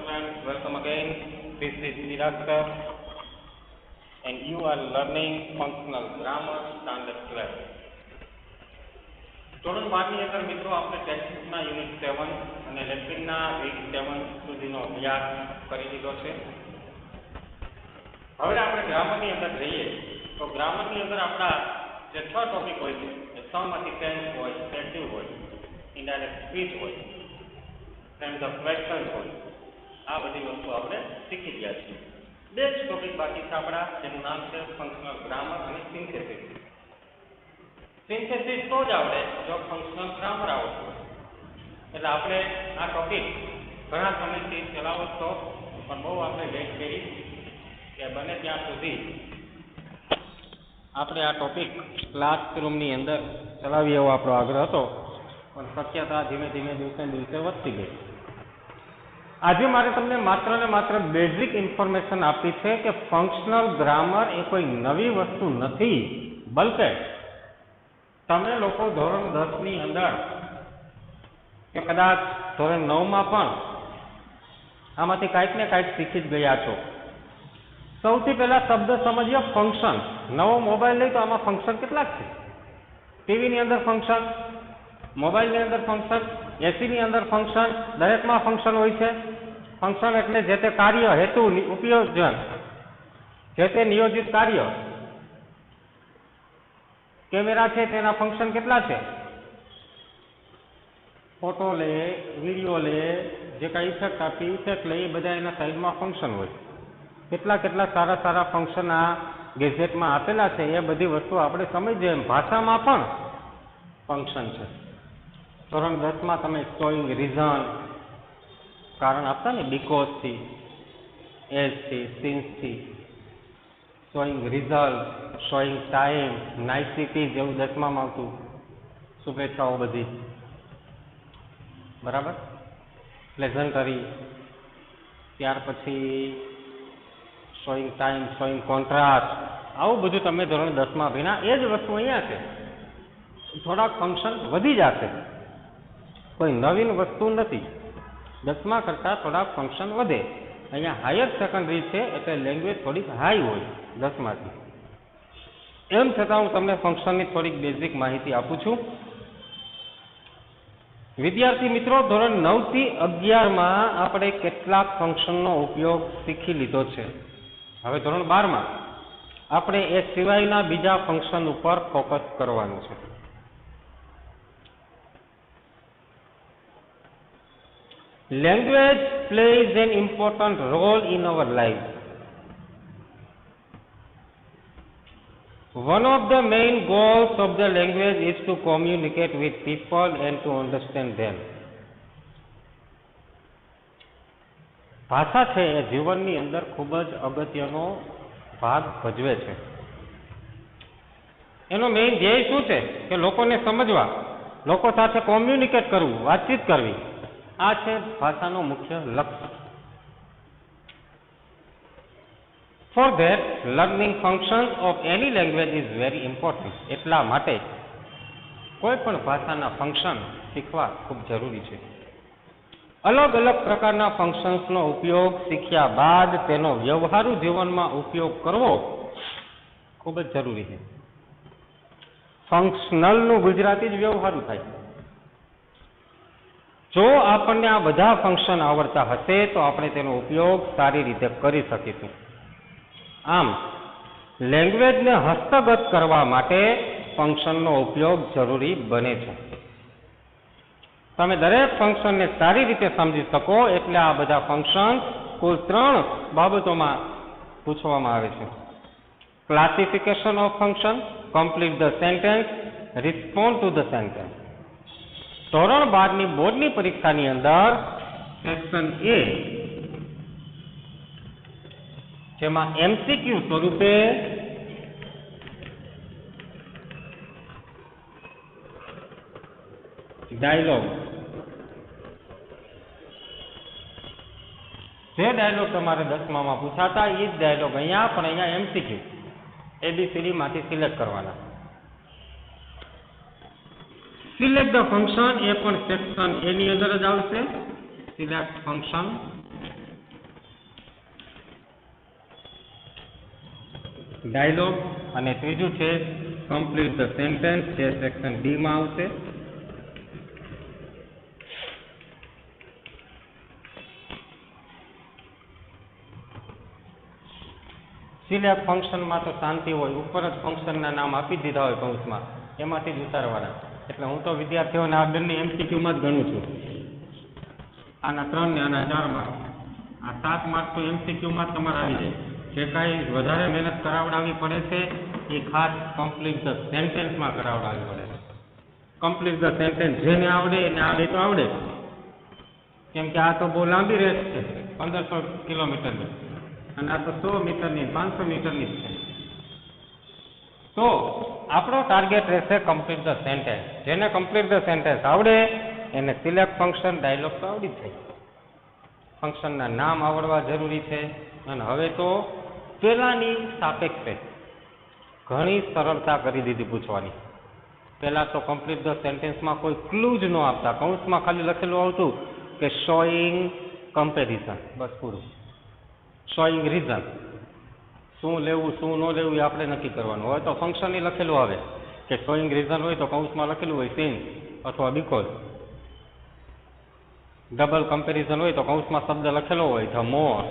friends, welcome again. This is Siraskar and you are learning functional grammar standard 12. ધોરણ 12 ની અંદર મિત્રો આપણે ટેક્સ્ટબુકના યુનિટ 7 અને લેક્ચરના વીક 7 સુધીનો અભ્યાસ કરી લીધો છે. હવે આપણે ગ્રામરની અંદર જઈએ તો ગ્રામરની અંદર આપણા જે 6 ટોપિક હોય છે એ 6 માંથી ટેન્સ હોય, પેસિવ હોય, ઇનડાયરેક્ટ સ્પીચ હોય, ફ્રેમ્સ ઓફ ક્વેશ્ચન હોય, આ બધી વસ્તુ આપણે શીખી ગયા છીએ. બે જ ટોપિક બાકી છે આપણા, જેનું નામ છે ફંક્શનલ ગ્રામર અને સિન્થેસિસ. સિન્થેસિસ તો જ આવડે જો ફંક્શનલ ગ્રામર આવડતું હોય. એટલે આપણે આ ટોપિક ઘણા સમયથી ચલાવો તો પણ બહુ આપણે લેટ કરી કે બને ત્યાં સુધી આપણે આ ટોપિક ક્લાસરૂમની અંદર ચલાવીએ એવો આપણો આગ્રહ હતો, પણ શક્યતા ધીમે ધીમે દિવસે વધતી ગઈ. આજે મારે તમને માત્ર ને માત્ર બેઝિક ઇન્ફોર્મેશન આપી છે કે ફંક્શનલ ગ્રામર એ કોઈ નવી વસ્તુ નથી, બલકે તમે લોકો ધોરણ 10 ની અંદર કે કદાચ ધોરણ 9 માં પણ આમાંથી કાંઈક ને કાંઈક શીખી જ ગયા છો. સૌથી પહેલા શબ્દ સમજીએ ફંક્શન. નવો મોબાઈલ લઈ તો આમાં ફંક્શન કેટલાક છે? ટીવીની અંદર ફંક્શન, મોબાઈલની અંદર ફંક્શન, એસીની અંદર ફંક્શન, દરેકમાં ફંક્શન હોય છે. ફંક્શન એટલે જે તે કાર્ય, હેતુ, ઉપયોજન, જે તે નિયોજિત કાર્ય. કેમેરા છે તેના ફંક્શન કેટલા છે? ફોટો લે, વિડીયો લે, જે કાંઈ ઇફેક્ટ આપી, ઇફેક્ટ લે, એ બધા એના સાઈડમાં ફંક્શન હોય. કેટલા સારા સારા ફંક્શન આ ગેજેટમાં આપેલા છે. એ બધી વસ્તુ આપણે સમજીએ. એમ ભાષામાં પણ ફંક્શન છે. ધોરણ 10માં તમે શોઈંગ રીઝન, કારણ આપતા ને, બીકોઝથી, એઝથી, સિન્સથી, શોઈંગ રિઝલ્ટ, શોઈંગ ટાઈમ, નાઇસિટી જેવું 10માં આવતું. શુભેચ્છાઓ બધી, બરાબર. પ્લેઝન્ટરી, ત્યાર પછી શોઈંગ ટાઈમ, શોઈંગ કોન્ટ્રાસ્ટ, આવું બધું તમે ધોરણ 10માં ભણ્યા. એ જ વસ્તુ અહીંયા છે. થોડાક ફંક્શન વધી જશે, કોઈ નવીન વસ્તુ નથી. 10માં કરતાં થોડાક ફંક્શન વધે. અહીંયા હાયર સેકન્ડરી છે એટલે લેંગ્વેજ થોડીક હાઈ હોય 10માંથી. એમ છતાં હું તમને ફંક્શનની થોડીક બેઝિક માહિતી આપું છું. વિદ્યાર્થી મિત્રો, ધોરણ 9 થી 11માં આપણે કેટલાક ફંક્શનનો ઉપયોગ શીખી લીધો છે. હવે ધોરણ 12માં આપણે એ સિવાયના બીજા ફંક્શન ઉપર ફોકસ કરવાનું છે. Language plays an important role in our lives. One of the main goals of the language is to communicate with people and to understand them. ભાષા છે એ જીવનની અંદર ખૂબ જ અગત્યનો ભાગ ભજવે છે. એનો મેઇન ધ્યેય શું છે? કે લોકોને સમજવા, લોકો સાથે કોમ્યુનિકેટ કરવું, વાતચીત કરવી. આ છે ભાષાનો મુખ્ય લક્ષ્ય. For that, learning functions of any language is very important. એટલા માટે કોઈ પણ ભાષાના ફંક્શન શીખવા ખૂબ જરૂરી છે. અલગ અલગ પ્રકારના ફંક્શન્સનો ઉપયોગ શીખ્યા બાદ તેનો વ્યવહારુ જીવનમાં ઉપયોગ કરવો ખૂબ જ જરૂરી છે. ફંક્શનલનું ગુજરાતી જ વ્યવહારુ થાય. જો આપણને આ બધા ફંક્શન આવડતા હશે તો આપણે તેનો ઉપયોગ સારી રીતે કરી શકીશું. આમ લેંગ્વેજને હસ્તગત કરવા માટે ફંક્શનનો ઉપયોગ જરૂરી બને છે. તમે દરેક ફંક્શનને સારી રીતે સમજી શકો એટલે આ બધા ફંક્શન કુલ 3 બાબતોમાં પૂછવામાં આવે છે. Classification of function, complete the sentence, respond to the sentence. ધોરણ 12ની બોર્ડની પરીક્ષાની અંદર સેક્શન A, જેમાં MCQ સ્વરૂપે ડાયલોગ, જે ડાયલોગ તમારે 10માં પૂછાતા એ જ ડાયલોગ અહીંયા, પણ અહીંયા MCQ ABCD માંથી સિલેક્ટ કરવાના. સિલેક્ટ ધ ફંક્શન એ પણ સેક્શન A ની અંદર જ આવશે. સિલેક્ટ ફંક્શન ડાયલોગ, અને ત્રીજું છે કમ્પ્લીટ ધ સેન્ટેન્સ, જે સેક્શન ડી માં આવશે. સિલેક્ટ ફંક્શનમાં તો શાંતિ હોય, ઉપર જ ફંક્શનના નામ આપી દીધા હોય કૌંસમાં, એમાંથી જ ઉતારવાના. એટલે હું તો વિદ્યાર્થીઓને આ બંને એમસીક્યુમાં જ ગણું છું. આના 3 ને આના 4 માર્ક. આ 7 માર્ક તો એમસીક્યુમાં જ તમારે આવી જાય. જે કાંઈ વધારે મહેનત કરાવડાવવી પડે છે એ ખાસ કમ્પ્લીટ ધ સેન્ટેન્સમાં કરાવડાવવી પડે છે. કમ્પ્લીટ ધ સેન્ટેન્સ જેને આવડે એને આવડે તો આવડે, કેમ કે આ તો બહુ લાંબી રેસ છે, 1500 કિલોમીટરની, અને આ તો 100 મીટરની 500 મીટરની જ છે. તો આપણો ટાર્ગેટ રહેશે કમ્પ્લીટ ધ સેન્ટેન્સ. જેને કમ્પ્લીટ ધ સેન્ટેન્સ આવડે એને સિલેક્ટ ફંક્શન, ડાયલોગ તો આવડી જ જાય. ફંક્શનના નામ આવડવા જરૂરી છે. અને હવે તો પહેલાંની સાપેક્ષે ઘણી સરળતા કરી દીધી પૂછવાની. પહેલાં તો કમ્પ્લીટ ધ સેન્ટેન્સમાં કોઈ ક્લુ જ ન આપતા, કૌંસમાં ખાલી લખેલું આવતું કે શોઈંગ કમ્પેરિઝન, બસ પૂરું. શોઈંગ રીઝન, શું લેવું શું ન લેવું એ આપણે નક્કી કરવાનું. હવે તો ફંક્શનની લખેલું આવે કે શોઈંગ રીઝન હોય તો કૌંસમાં લખેલું હોય સિન્સ અથવા બીકોઝ. ડબલ કમ્પેરિઝન હોય તો કૌંસમાં શબ્દ લખેલો હોય ધ મોર.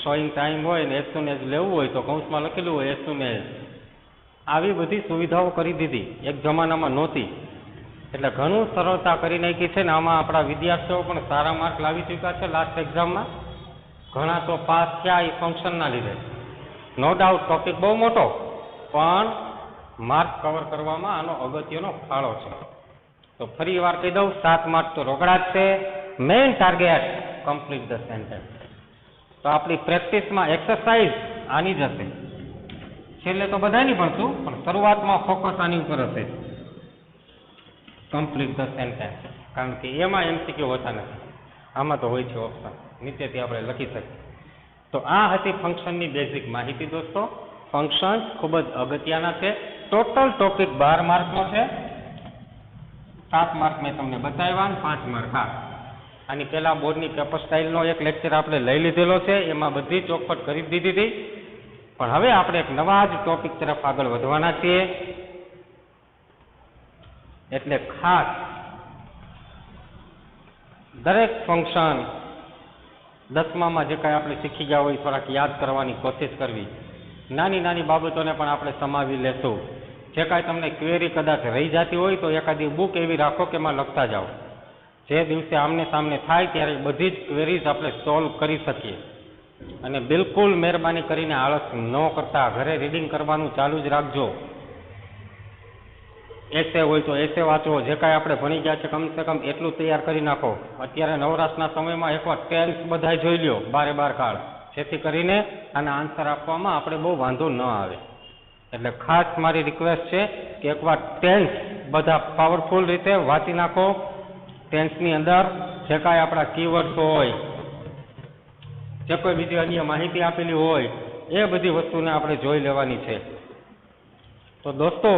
શોઈંગ ટાઈમ હોય ને એઝ સુન એઝ લેવું હોય તો કૌંસમાં લખેલું હોય એઝ સુન એઝ. આવી બધી સુવિધાઓ કરી દીધી, એક જમાનામાં નહોતી. એટલે ઘણું સરળતા કરી નાખી છે ને આમાં આપણા વિદ્યાર્થીઓ પણ સારા માર્ક લાવી ચૂક્યા છે લાસ્ટ એક્ઝામમાં. ઘણા તો પાસ થયા એ ફંક્શનના લીધે. નો ડાઉટ ટોપિક બહુ મોટો, પણ માર્ક કવર કરવામાં આનો અગત્યનો ફાળો છે. તો ફરી વાર કહી દઉં, 7 માર્ક તો રોકડા જ છે. Main target complete the sentence. તો આપણી પ્રેક્ટિસમાં એક્સરસાઇઝ આની જ હશે. છેલ્લે તો બધાની ભણશું, પણ શરૂઆતમાં ફોકસ આની ઉપર હશે, કમ્પ્લીટ ધ સેન્ટેન્સ. કારણ કે એમાં એમસીક્યુ હોતા નથી, આમાં તો હોય છે ઓપ્શન, નીચેથી આપણે લખી શકીએ. તો આ હતી ફંક્શનની બેઝિક માહિતી દોસ્તો. ફંક્શન્સ ખૂબ જ અગત્યના છે. ટોટલ ટોપિક 12 માર્કનો છે. 7 માર્ક મેં તમને બતાવ્યા, 5 માર્ક હા. આની પહેલાં બોર્ડની પેપર સ્ટાઇલનો એક લેક્ચર આપણે લઈ લીધેલો છે, એમાં બધી ચોખવટ કરી દીધી હતી. પણ હવે આપણે એક નવા જ ટોપિક તરફ આગળ વધવાના છીએ. એટલે ખાસ દરેક ફંક્શન 10મામાં જે કાંઈ આપણે શીખી ગયા હોય થોડાક યાદ કરવાની કોશિશ કરવી. નાની નાની બાબતોને પણ આપણે સમાવી લેશું. જે કાંઈ તમને ક્વેરી કદાચ રહી જતી હોય તો એકાદી બુક એવી રાખો કે એમાં લખતા જાઓ. જે દિવસે આમને સામને થાય ત્યારે બધી જ ક્વેરીઝ આપણે સોલ્વ કરી શકીએ. અને બિલકુલ મહેરબાની કરીને આળસ ન કરતા ઘરે રીડિંગ કરવાનું ચાલુ જ રાખજો. એસે હોય તો એસે વાંચવો. જે કાંઈ આપણે ભણી ગયા છે કમસે કમ એટલું તૈયાર કરી નાખો. અત્યારે નવરાશના સમયમાં એકવાર ટેન્સ બધા જોઈ લ્યો 12 કાળ, જેથી કરીને આના આન્સર આપવામાં આપણે બહુ વાંધો ન આવે. એટલે ખાસ મારી રિક્વેસ્ટ છે કે એકવાર ટેન્સ બધા પાવરફુલ રીતે વાંચી નાખો. ટેન્સની અંદર જે કાંઈ આપણા કીવર્ડ્સ હોય, જે કોઈ બીજી અન્ય માહિતી આપેલી હોય, એ બધી વસ્તુને આપણે જોઈ લેવાની છે. તો દોસ્તો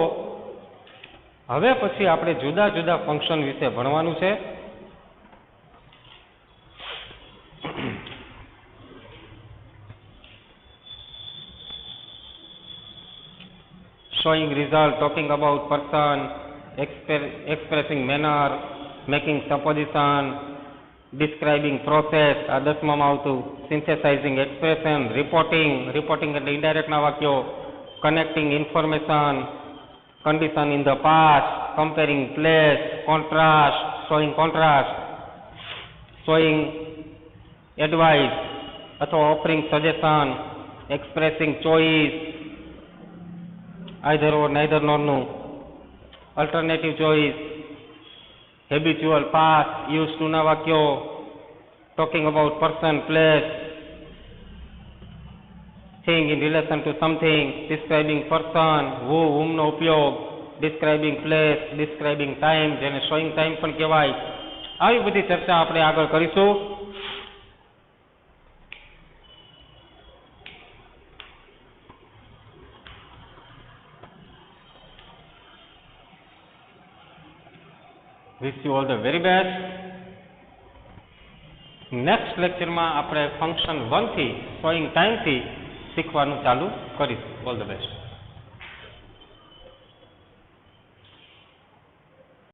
હવે પછી આપણે જુદા જુદા ફંક્શન વિશે ભણવાનું છે. showing result, talking about person, expressing manner, making supposition, describing process, આ 10મામાં આવતું. synthesizing expression, reporting એટલે ઇન્ડાયરેક્ટના વાક્યો, connecting information, condition in the past, comparing place, contrast, showing advice અથવા offering suggestion, expressing choice, either or neither nor નું, alternative choice, habitual past, used to ના વાક્યો, talking about person, place, thing in relation to something, describing person, whom નો ઉપયોગ, describing place, describing time, જેને showing time પણ કહેવાય. આવી બધી ચર્ચા આપણે આગળ કરીશું. Wish you all the very best. Next લેક્ચરમાં આપણે ફંક્શન 1 થી showing time થી શીખવાનું ચાલુ કરીશું. All the best.